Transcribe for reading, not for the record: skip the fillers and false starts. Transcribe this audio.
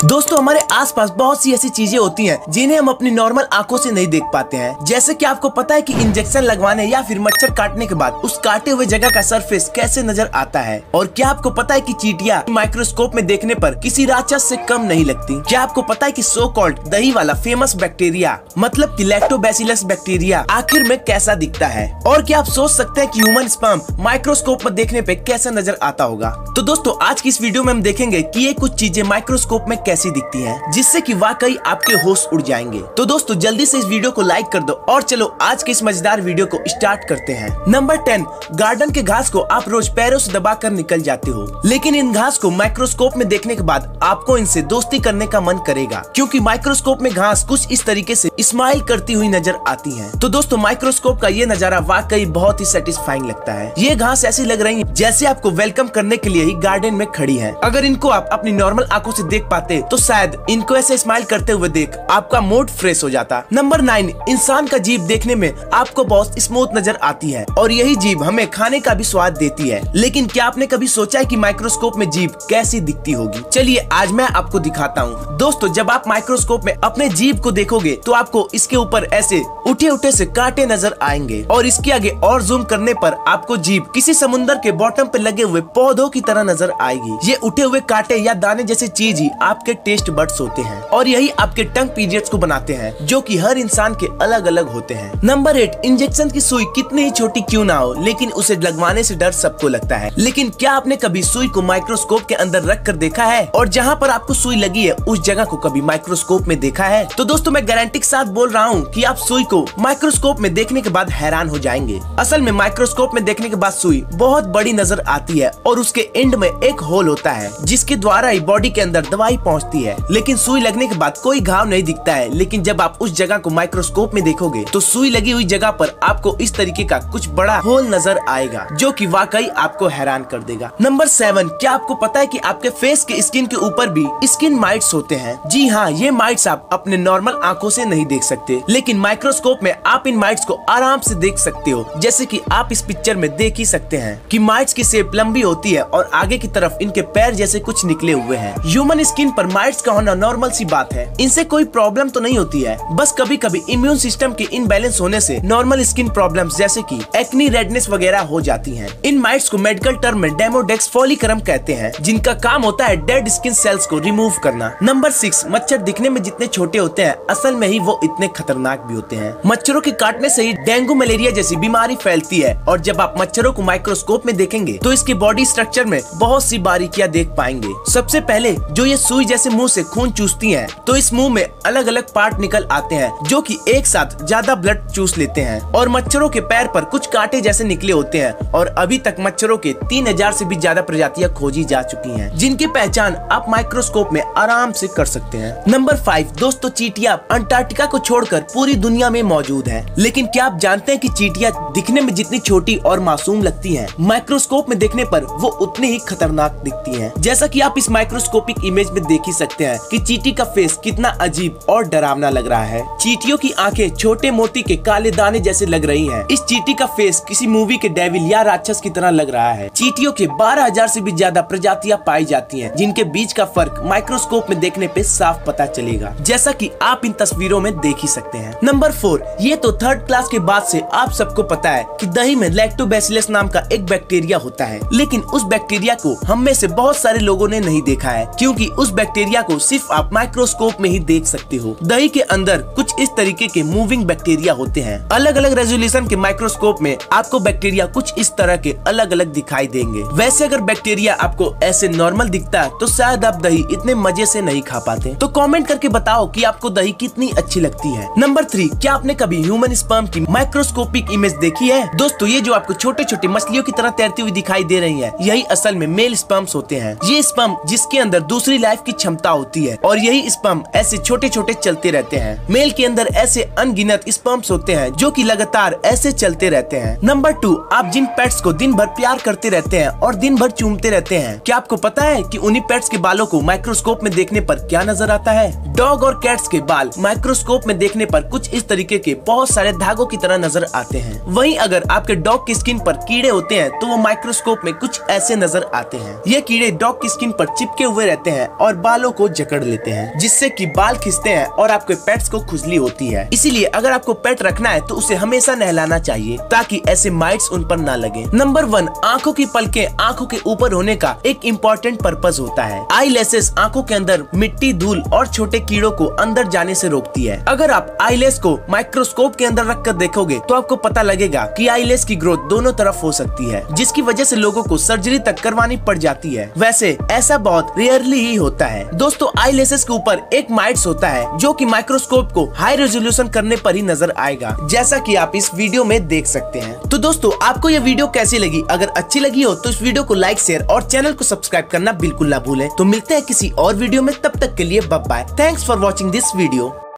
दोस्तों हमारे आसपास बहुत सी ऐसी चीजें होती हैं जिन्हें हम अपनी नॉर्मल आंखों से नहीं देख पाते हैं। जैसे कि आपको पता है कि इंजेक्शन लगवाने या फिर मच्छर काटने के बाद उस काटे हुए जगह का सरफेस कैसे नजर आता है। और क्या आपको पता है कि चींटियां माइक्रोस्कोप में देखने पर किसी राक्षस से कम नहीं लगती। क्या आपको पता है कि सो कॉल्ड दही वाला फेमस बैक्टीरिया मतलब कि लैक्टोबैसिलस बैक्टीरिया आखिर में कैसा दिखता है। और क्या आप सोच सकते हैं कि ह्यूमन स्पर्म माइक्रोस्कोप में देखने पे कैसा नजर आता होगा। तो दोस्तों आज की इस वीडियो में हम देखेंगे कि ये कुछ चीजें माइक्रोस्कोप में कैसी दिखती हैं, जिससे कि वाकई आपके होश उड़ जाएंगे। तो दोस्तों जल्दी से इस वीडियो को लाइक कर दो और चलो आज के इस मजेदार वीडियो को स्टार्ट करते हैं। नंबर 10, गार्डन के घास को आप रोज पैरों से दबाकर निकल जाते हो, लेकिन इन घास को माइक्रोस्कोप में देखने के बाद आपको इनसे दोस्ती करने का मन करेगा, क्योंकि माइक्रोस्कोप में घास कुछ इस तरीके से स्माइल करती हुई नजर आती है। तो दोस्तों माइक्रोस्कोप का ये नजारा वाकई बहुत ही सेटिस्फाइंग लगता है। ये घास ऐसी लग रही है जैसे आपको वेलकम करने के लिए ही गार्डन में खड़ी है। अगर इनको आप अपनी नॉर्मल आंखों से देख पाते तो शायद इनको ऐसे स्माइल करते हुए देख आपका मूड फ्रेश हो जाता। नंबर 9, इंसान का जीभ देखने में आपको बहुत स्मूथ नजर आती है और यही जीभ हमें खाने का भी स्वाद देती है। लेकिन क्या आपने कभी सोचा है कि माइक्रोस्कोप में जीभ कैसी दिखती होगी? चलिए आज मैं आपको दिखाता हूँ। दोस्तों जब आप माइक्रोस्कोप में अपने जीभ को देखोगे तो आपको इसके ऊपर ऐसे उठे उठे से कांटे नजर आएंगे और इसके आगे और जूम करने पर आपको जीभ किसी समुद्र के बॉटम पे लगे हुए पौधों की तरह नजर आएगी। ये उठे हुए कांटे या दाने जैसे चीज ही आपके टेस्ट बड्स होते हैं और यही आपके टंग पीरियड्स को बनाते हैं, जो कि हर इंसान के अलग अलग होते हैं। नंबर 8, इंजेक्शन की सुई कितनी ही छोटी क्यों ना हो, लेकिन उसे लगवाने से डर सबको लगता है। लेकिन क्या आपने कभी सुई को माइक्रोस्कोप के अंदर रख कर देखा है और जहाँ पर आपको सुई लगी है उस जगह को कभी माइक्रोस्कोप में देखा है? तो दोस्तों मैं गारंटी के साथ बोल रहा हूँ कि आप सुई को माइक्रोस्कोप में देखने के बाद हैरान हो जाएंगे। असल में माइक्रोस्कोप में देखने के बाद सुई बहुत बड़ी नजर आती है और उसके एंड में एक होल होता है जिसके द्वारा ही बॉडी के अंदर दवाई पहुँचती है। लेकिन सुई लगने के बाद कोई घाव नहीं दिखता है, लेकिन जब आप उस जगह को माइक्रोस्कोप में देखोगे तो सुई लगी हुई जगह पर आपको इस तरीके का कुछ बड़ा होल नजर आएगा, जो कि वाकई आपको हैरान कर देगा। नंबर 7, क्या आपको पता है कि आपके फेस के स्किन के ऊपर भी स्किन माइट्स होते हैं? जी हाँ, ये माइट्स आप अपने नॉर्मल आंखों से नहीं देख सकते, लेकिन माइक्रोस्कोप में आप इन माइट्स को आराम से देख सकते हो। जैसे कि आप इस पिक्चर में देख ही सकते हैं कि माइट्स की शेप लंबी होती है और आगे की तरफ इनके पैर जैसे कुछ निकले हुए हैं। ह्यूमन स्किन पर माइट्स का होना नॉर्मल सी बात है, इनसे कोई प्रॉब्लम तो नहीं होती है। बस कभी कभी इम्यून सिस्टम के इनबैलेंस होने से नॉर्मल स्किन प्रॉब्लम्स जैसे कि एक्नी, रेडनेस वगैरह हो जाती हैं। इन माइट्स को मेडिकल टर्म में डेमोडेक्स फॉलिकरम कहते हैं, जिनका काम होता है डेड स्किन सेल्स को रिमूव करना। नंबर 6, मच्छर दिखने में जितने छोटे होते हैं असल में ही वो इतने खतरनाक भी होते हैं। मच्छरों के काटने से ही डेंगू, मलेरिया जैसी बीमारी फैलती है और जब आप मच्छरों को माइक्रोस्कोप में देखेंगे तो इसके बॉडी स्ट्रक्चर में बहुत सी बारीकियां देख पाएंगे। सबसे पहले जो ये सुई जैसे मुंह से खून चूसती हैं, तो इस मुंह में अलग अलग पार्ट निकल आते हैं जो कि एक साथ ज्यादा ब्लड चूस लेते हैं। और मच्छरों के पैर पर कुछ कांटे जैसे निकले होते हैं और अभी तक मच्छरों के 3000 से भी ज्यादा प्रजातियां खोजी जा चुकी हैं, जिनकी पहचान आप माइक्रोस्कोप में आराम से कर सकते हैं। नंबर 5, दोस्तों चींटियां अंटार्कटिका को छोड़कर पूरी दुनिया में मौजूद है, लेकिन क्या आप जानते हैं कि चींटियां दिखने में जितनी छोटी और मासूम लगती हैं, माइक्रोस्कोप में देखने पर वो उतनी ही खतरनाक दिखती हैं। जैसा कि आप इस माइक्रोस्कोपिक इमेज में देख ही सकते हैं कि चींटी का फेस कितना अजीब और डरावना लग रहा है। चींटियों की आंखें छोटे मोती के काले दाने जैसे लग रही हैं। इस चींटी का फेस किसी मूवी के डेविल या राक्षस की तरह लग रहा है। चींटियों के 12000 से भी ज्यादा प्रजातियां पाई जाती हैं, जिनके बीच का फर्क माइक्रोस्कोप में देखने पे साफ पता चलेगा, जैसा कि आप इन तस्वीरों में देख ही सकते हैं। नंबर 4, ये तो 3rd क्लास के बाद से आप सबको पता है कि दही में लैक्टोबैसिलस नाम का एक बैक्टीरिया होता है, लेकिन उस बैक्टीरिया को हम में से बहुत सारे लोगों ने नहीं देखा है, क्योंकि उस बैक्टीरिया को सिर्फ आप माइक्रोस्कोप में ही देख सकते हो। दही के अंदर कुछ इस तरीके के मूविंग बैक्टीरिया होते हैं। अलग अलग रेजोल्यूशन के माइक्रोस्कोप में आपको बैक्टीरिया कुछ इस तरह के अलग अलग दिखाई देंगे। वैसे अगर बैक्टीरिया आपको ऐसे नॉर्मल दिखता है तो शायद आप दही इतने मजे से नहीं खा पाते। तो कमेंट करके बताओ कि आपको दही कितनी अच्छी लगती है। नंबर 3, क्या आपने कभी ह्यूमन स्पर्म की माइक्रोस्कोपिक इमेज देखी है? दोस्तों ये जो आपको छोटे छोटे मछलियों की तरह तैरती हुई दिखाई दे रही है, यही असल में मेल स्पर्म्स होते हैं। ये स्पर्म जिसके अंदर दूसरी लाइफ की क्षमता होती है और यही स्पर्म ऐसे छोटे छोटे चलते रहते हैं। मेल के अंदर ऐसे अनगिनत स्पर्म्स होते हैं जो कि लगातार ऐसे चलते रहते हैं। नंबर 2, आप जिन पेट्स को दिन भर प्यार करते रहते हैं और दिन भर चूमते रहते हैं, क्या आपको पता है कि उन्हीं पेट्स के बालों को माइक्रोस्कोप में देखने पर क्या नजर आता है? डॉग और कैट्स के बाल माइक्रोस्कोप में देखने पर कुछ इस तरीके के बहुत सारे धागों की तरह नजर आते हैं। वहीं अगर आपके डॉग की स्किन पर कीड़े होते हैं तो वो माइक्रोस्कोप में कुछ ऐसे नजर आते हैं। ये कीड़े डॉग की स्किन पर चिपके हुए रहते हैं और बालों को जकड़ लेते हैं, जिससे कि बाल खिंचते हैं और आपके पेट्स को खुजली होती है। इसीलिए अगर आपको पेट रखना है तो उसे हमेशा नहलाना चाहिए ताकि ऐसे माइट्स उन पर ना लगे। नंबर 1, आंखों की पलकें आंखों के ऊपर होने का एक इम्पोर्टेंट पर्पस होता है। आई लैसेस आंखों के अंदर मिट्टी, धूल और छोटे कीड़ों को अंदर जाने से रोकती है। अगर आप आईलेस को माइक्रोस्कोप के अंदर रखकर देखोगे तो आपको पता लगेगा कि आईलेस की ग्रोथ दोनों तरफ हो सकती है, जिसकी वजह से लोगों को सर्जरी तक करवानी पड़ जाती है। वैसे ऐसा बहुत रेयरली ही होता है। दोस्तों, आईलेसेस के ऊपर एक माइट्स होता है जो कि माइक्रोस्कोप को हाई रेजोल्यूशन करने पर ही नजर आएगा, जैसा कि आप इस वीडियो में देख सकते हैं। तो दोस्तों, आपको ये वीडियो कैसी लगी? अगर अच्छी लगी हो तो इस वीडियो को लाइक, शेयर और चैनल को सब्सक्राइब करना बिल्कुल ना भूलें। तो मिलते हैं किसी और वीडियो में, तब तक के लिए bye bye. Thanks for watching this video.